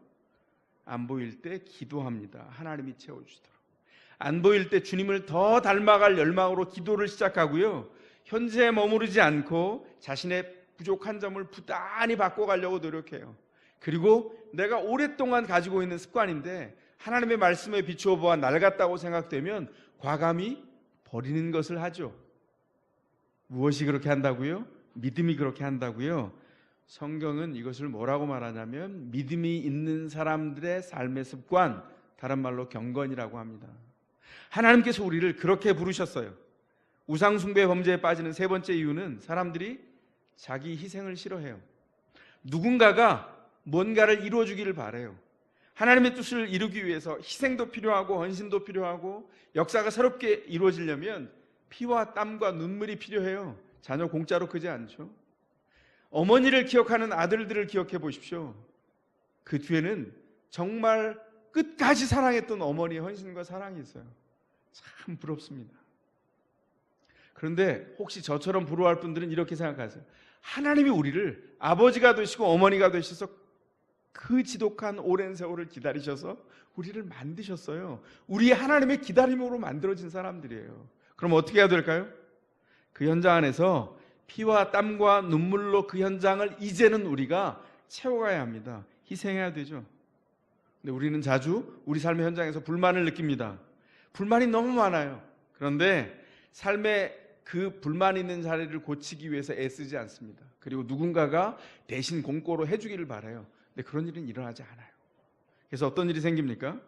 안 보일 때 기도합니다. 하나님이 채워주시도록. 안 보일 때 주님을 더 닮아갈 열망으로 기도를 시작하고요. 현재에 머무르지 않고 자신의 부족한 점을 부단히 바꿔가려고 노력해요. 그리고 내가 오랫동안 가지고 있는 습관인데 하나님의 말씀에 비추어 보아 낡았다고 생각되면 과감히 버리는 것을 하죠. 무엇이 그렇게 한다고요? 믿음이 그렇게 한다고요? 성경은 이것을 뭐라고 말하냐면 믿음이 있는 사람들의 삶의 습관, 다른 말로 경건이라고 합니다. 하나님께서 우리를 그렇게 부르셨어요. 우상숭배 범죄에 빠지는 세 번째 이유는 사람들이 자기 희생을 싫어해요. 누군가가 뭔가를 이루어주기를 바라요. 하나님의 뜻을 이루기 위해서 희생도 필요하고 헌신도 필요하고 역사가 새롭게 이루어지려면 피와 땀과 눈물이 필요해요. 자녀 공짜로 크지 않죠. 어머니를 기억하는 아들들을 기억해 보십시오. 그 뒤에는 정말 끝까지 사랑했던 어머니의 헌신과 사랑이 있어요. 참 부럽습니다. 그런데 혹시 저처럼 부러워할 분들은 이렇게 생각하세요. 하나님이 우리를 아버지가 되시고 어머니가 되셔서 그 지독한 오랜 세월을 기다리셔서 우리를 만드셨어요. 우리 하나님의 기다림으로 만들어진 사람들이에요. 그럼 어떻게 해야 될까요? 그 현장 안에서 피와 땀과 눈물로 그 현장을 이제는 우리가 채워가야 합니다. 희생해야 되죠. 근데 우리는 자주 우리 삶의 현장에서 불만을 느낍니다. 불만이 너무 많아요. 그런데 삶에 그 불만 있는 자리를 고치기 위해서 애쓰지 않습니다. 그리고 누군가가 대신 공고로 해주기를 바라요. 근데 그런 일은 일어나지 않아요. 그래서 어떤 일이 생깁니까?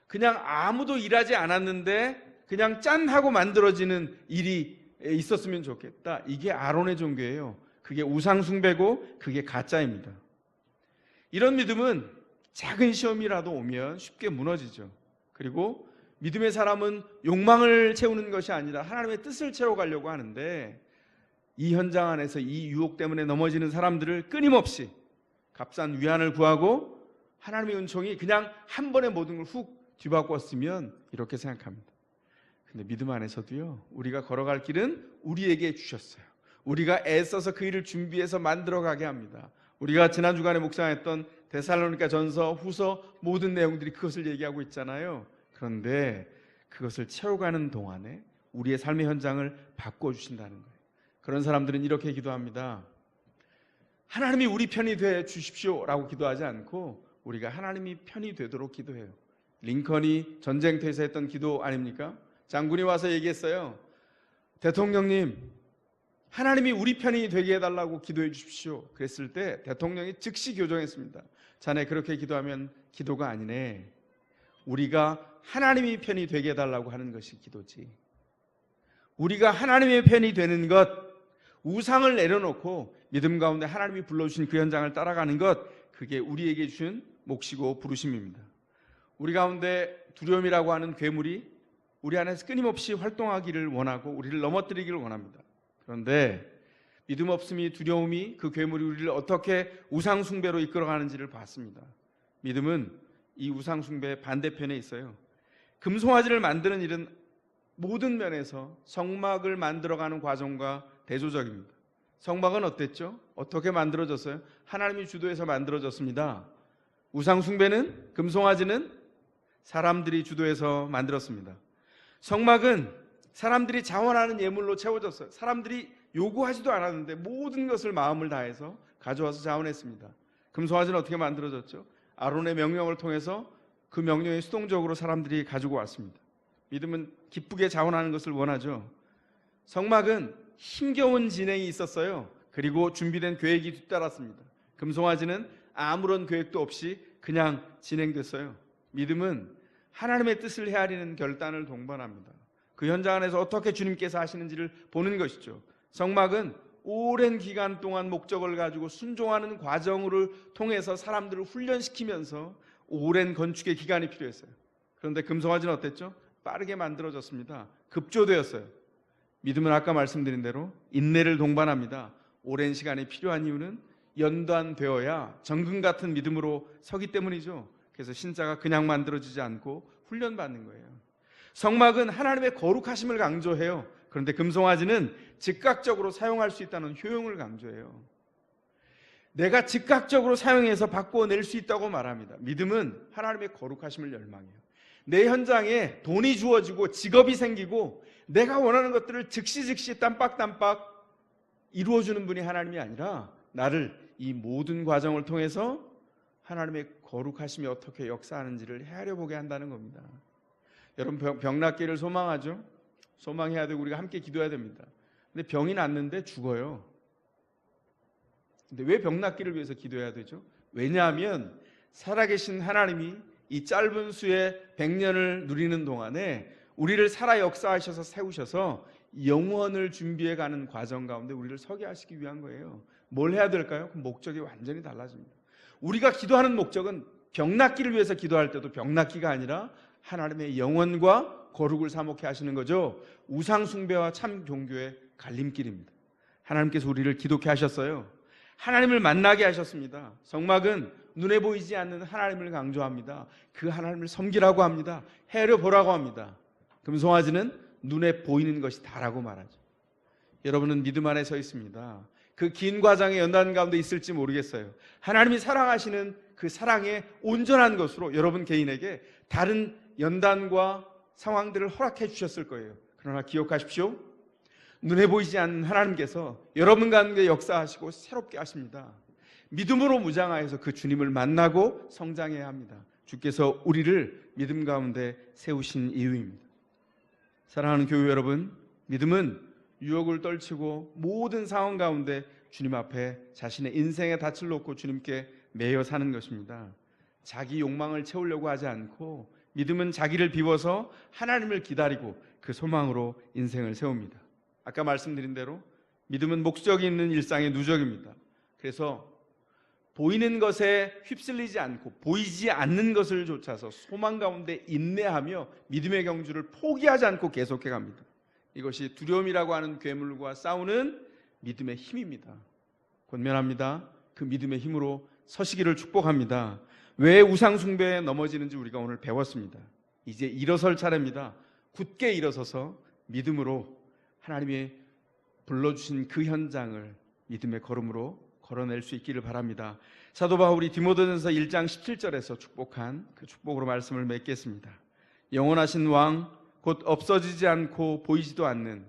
그냥 아무도 일하지 않았는데 그냥 짠 하고 만들어지는 일이 있었으면 좋겠다. 이게 아론의 종교예요. 그게 우상 숭배고 그게 가짜입니다. 이런 믿음은 작은 시험이라도 오면 쉽게 무너지죠. 그리고 믿음의 사람은 욕망을 채우는 것이 아니라 하나님의 뜻을 채워가려고 하는데, 이 현장 안에서 이 유혹 때문에 넘어지는 사람들을 끊임없이 값싼 위안을 구하고 하나님의 은총이 그냥 한 번에 모든 걸 훅 뒤바꿨으면 이렇게 생각합니다. 근데 믿음 안에서도요, 우리가 걸어갈 길은 우리에게 주셨어요. 우리가 애써서 그 일을 준비해서 만들어가게 합니다. 우리가 지난 주간에 묵상했던 데살로니가 전서, 후서 모든 내용들이 그것을 얘기하고 있잖아요. 그런데 그것을 채워가는 동안에 우리의 삶의 현장을 바꿔주신다는 거예요. 그런 사람들은 이렇게 기도합니다. 하나님이 우리 편이 돼 주십시오 라고 기도하지 않고 우리가 하나님이 편이 되도록 기도해요. 링컨이 전쟁터에서 했던 기도 아닙니까? 장군이 와서 얘기했어요. 대통령님, 하나님이 우리 편이 되게 해달라고 기도해 주십시오. 그랬을 때 대통령이 즉시 교정했습니다. 자네 그렇게 기도하면 기도가 아니네. 우리가 하나님이 편이 되게 해달라고 하는 것이 기도지. 우리가 하나님의 편이 되는 것, 우상을 내려놓고 믿음 가운데 하나님이 불러주신 그 현장을 따라가는 것, 그게 우리에게 주신 몫이고 부르심입니다. 우리 가운데 두려움이라고 하는 괴물이 우리 안에서 끊임없이 활동하기를 원하고 우리를 넘어뜨리기를 원합니다. 그런데 믿음 없음이, 두려움이, 그 괴물이 우리를 어떻게 우상 숭배로 이끌어가는지를 봤습니다. 믿음은 이 우상 숭배의 반대편에 있어요. 금송아지를 만드는 일은 모든 면에서 성막을 만들어가는 과정과 대조적입니다. 성막은 어땠죠? 어떻게 만들어졌어요? 하나님이 주도해서 만들어졌습니다. 우상 숭배는, 금송아지는 사람들이 주도해서 만들었습니다. 성막은 사람들이 자원하는 예물로 채워졌어요. 사람들이 요구하지도 않았는데 모든 것을 마음을 다해서 가져와서 자원했습니다. 금송아지는 어떻게 만들어졌죠? 아론의 명령을 통해서 그 명령에 수동적으로 사람들이 가지고 왔습니다. 믿음은 기쁘게 자원하는 것을 원하죠. 성막은 힘겨운 진행이 있었어요. 그리고 준비된 계획이 뒤따랐습니다. 금송아지는 아무런 계획도 없이 그냥 진행됐어요. 믿음은 하나님의 뜻을 헤아리는 결단을 동반합니다. 그 현장 안에서 어떻게 주님께서 하시는지를 보는 것이죠. 성막은 오랜 기간 동안 목적을 가지고 순종하는 과정을 통해서 사람들을 훈련시키면서 오랜 건축의 기간이 필요했어요. 그런데 금송아지는 어땠죠? 빠르게 만들어졌습니다. 급조되었어요. 믿음은 아까 말씀드린 대로 인내를 동반합니다. 오랜 시간이 필요한 이유는 연단되어야 정금 같은 믿음으로 서기 때문이죠. 그래서 신자가 그냥 만들어지지 않고 훈련받는 거예요. 성막은 하나님의 거룩하심을 강조해요. 그런데 금송아지는 즉각적으로 사용할 수 있다는 효용을 강조해요. 내가 즉각적으로 사용해서 바꿔낼 수 있다고 말합니다. 믿음은 하나님의 거룩하심을 열망해요. 내 현장에 돈이 주어지고 직업이 생기고 내가 원하는 것들을 즉시 땀빡땀빡 이루어주는 분이 하나님이 아니라 나를 이 모든 과정을 통해서 하나님의 거룩하심이 어떻게 역사하는지를 헤아려보게 한다는 겁니다. 여러분, 병 낫기를 소망하죠? 소망해야 되고 우리가 함께 기도해야 됩니다. 근데 병이 낫는데 죽어요. 근데 왜 병 낫기를 위해서 기도해야 되죠? 왜냐하면 살아계신 하나님이 이 짧은 수의 100년을 누리는 동안에 우리를 살아 역사하셔서 세우셔서 영원을 준비해가는 과정 가운데 우리를 서게 하시기 위한 거예요. 뭘 해야 될까요? 그 목적이 완전히 달라집니다. 우리가 기도하는 목적은 병 낫기를 위해서 기도할 때도 병 낫기가 아니라 하나님의 영원과 거룩을 사목해 하시는 거죠. 우상 숭배와 참 종교의 갈림길입니다. 하나님께서 우리를 기독해 하셨어요. 하나님을 만나게 하셨습니다. 성막은 눈에 보이지 않는 하나님을 강조합니다. 그 하나님을 섬기라고 합니다. 헤아려보라고 합니다. 금송아지는 눈에 보이는 것이 다라고 말하죠. 여러분은 믿음 안에 서 있습니다. 그 긴 과정의 연단 가운데 있을지 모르겠어요. 하나님이 사랑하시는 그 사랑의 온전한 것으로 여러분 개인에게 다른 연단과 상황들을 허락해 주셨을 거예요. 그러나 기억하십시오. 눈에 보이지 않는 하나님께서 여러분 가운데 역사하시고 새롭게 하십니다. 믿음으로 무장하여서 그 주님을 만나고 성장해야 합니다. 주께서 우리를 믿음 가운데 세우신 이유입니다. 사랑하는 교회 여러분, 믿음은 유혹을 떨치고 모든 상황 가운데 주님 앞에 자신의 인생의 닻을 놓고 주님께 매여 사는 것입니다. 자기 욕망을 채우려고 하지 않고 믿음은 자기를 비워서 하나님을 기다리고 그 소망으로 인생을 세웁니다. 아까 말씀드린 대로 믿음은 목적이 있는 일상의 누적입니다. 그래서 보이는 것에 휩쓸리지 않고 보이지 않는 것을 쫓아서 소망 가운데 인내하며 믿음의 경주를 포기하지 않고 계속해 갑니다. 이것이 두려움이라고 하는 괴물과 싸우는 믿음의 힘입니다. 권면합니다. 그 믿음의 힘으로 서시기를 축복합니다. 왜 우상 숭배에 넘어지는지 우리가 오늘 배웠습니다. 이제 일어설 차례입니다. 굳게 일어서서 믿음으로 하나님이 불러주신 그 현장을 믿음의 걸음으로 걸어낼 수 있기를 바랍니다. 사도 바울이 디모데전서 1장 17절에서 축복한 그 축복으로 말씀을 맺겠습니다. 영원하신 왕 곧 없어지지 않고 보이지도 않는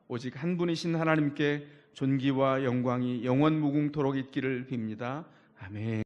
오직 한 분이신 하나님께 존귀와 영광이 영원 무궁토록 있기를 빕니다. 아멘.